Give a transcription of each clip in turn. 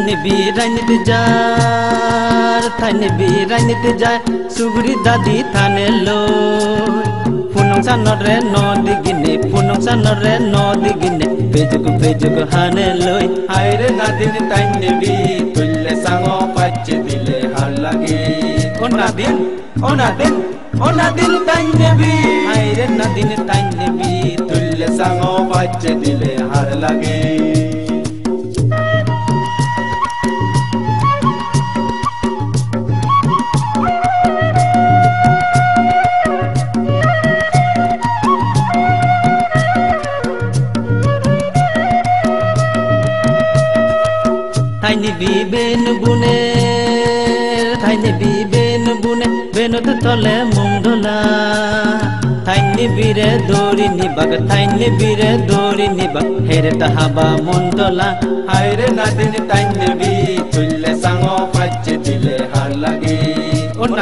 थाने बीरानित jar थाने बीरानित जाय सुगुरी दादी थाने लो फुनंसा नरे नदी गिने फुनंसा नरे नदी गिने पेजुक हाने लोय हायरे नादिन ताइने बी तुल्ले सांगो पाच्चे दिले हार लागे ओ नादिन ताइने बी हायरे नादिन ताइने बी तुल्ले सांगो पाच्चे दिले हार लागे थाइने बी बेनु बुने थाइने बी बेनु बुने बेनु तो तले मुंगला थाइने बीरे दोरी निबाग थाइने बीरे दोरी निबाग हेरे तहाबा मुंडला हायरे नादिन ताइने बी तुल्ले सांगो पाच्चे दिले हार लागे ओ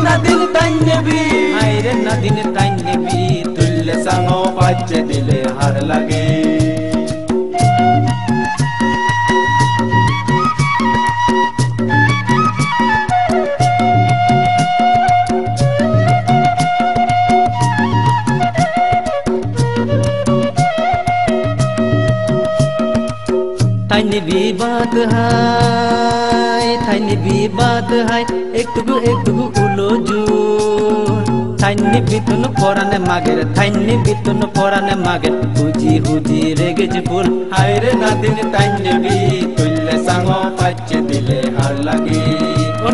नादिन ताइने बी हायरे नादिन ताइने बी तुल्ले सांगो पाच्चे दिले हार लागे थाइने भी बात है एक टुकु उलो जू थाइने भी तुन पोराने मागे थाइने भी तुन पोराने मागे हुजी रेगे फुल हायरे नादिन ताइने बी तुल्ले सांगो पाच्चे दिले हार लागे ओ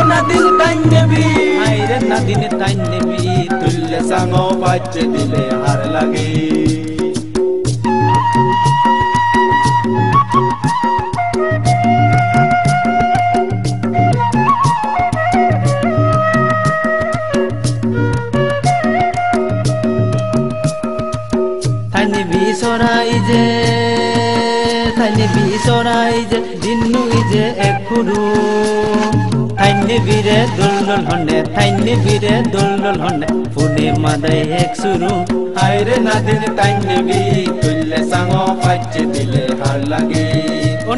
नादिन ताइने बी हायरे नादिन ताइने बी तुल्ले सांगो पाच्चे दिले हार लागे थाइने भी सोराई जे दिनु इजे एकुरु थाइने बीरे दुलदुल हन्ने पुने मादाय एक सुरु हायरे नादिन ताइने बी तुल्ले सांगो पाच्चे दिले हार लागे ओ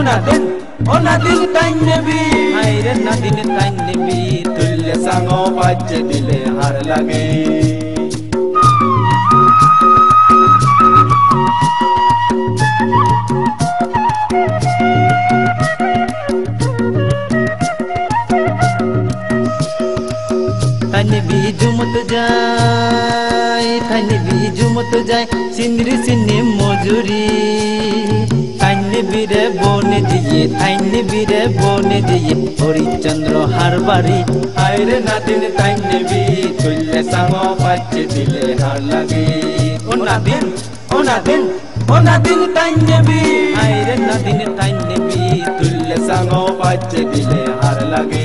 नादिन ताइने बी हायरे नादिन ताइने बी तुल्ले सांगो पाच्चे दिले हार लागे थाइने भी जुमत जाय सिंदरी सिन्नी मजूरी थाइने बीरे बने दिए हरिचंद्र हारबारी हायरे नादिन ताइने बी तुल्ले सांगो पाच्चे दिले हार लागे ओ नादिन ताइने बी हायरे नादिन ताइने बी तुल्ले सांगो पाच्चे दिले हार लागे